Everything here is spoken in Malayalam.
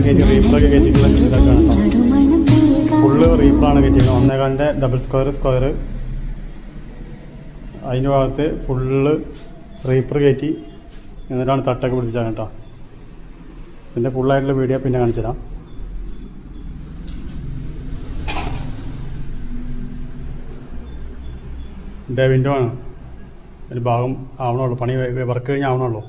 കയറ്റി റീപ്പറൊക്കെ കയറ്റിയിട്ടുള്ള ഇതൊക്കെയാണ് കേട്ടോ. ഫുള്ള് റീപ്പറാണ് കയറ്റിയിരുന്നത്. 1.25 ഡബിൾ സ്ക്വയർ അതിൻ്റെ ഭാഗത്ത് ഫുള്ള് റീപ്പർ കയറ്റി എന്നിട്ടാണ് തട്ടൊക്കെ പിടിപ്പിച്ചത് കേട്ടോ. ഇതിൻ്റെ ഫുള്ളായിട്ടുള്ള വീഡിയോ പിന്നെ കാണിച്ചു തരാം. ഇതിൻ്റെ വിൻഡോ ആണ് ഒരു ഭാഗം ആവണുള്ളൂ, പണി വർക്ക് കഴിഞ്ഞ് ആവണുള്ളൂ.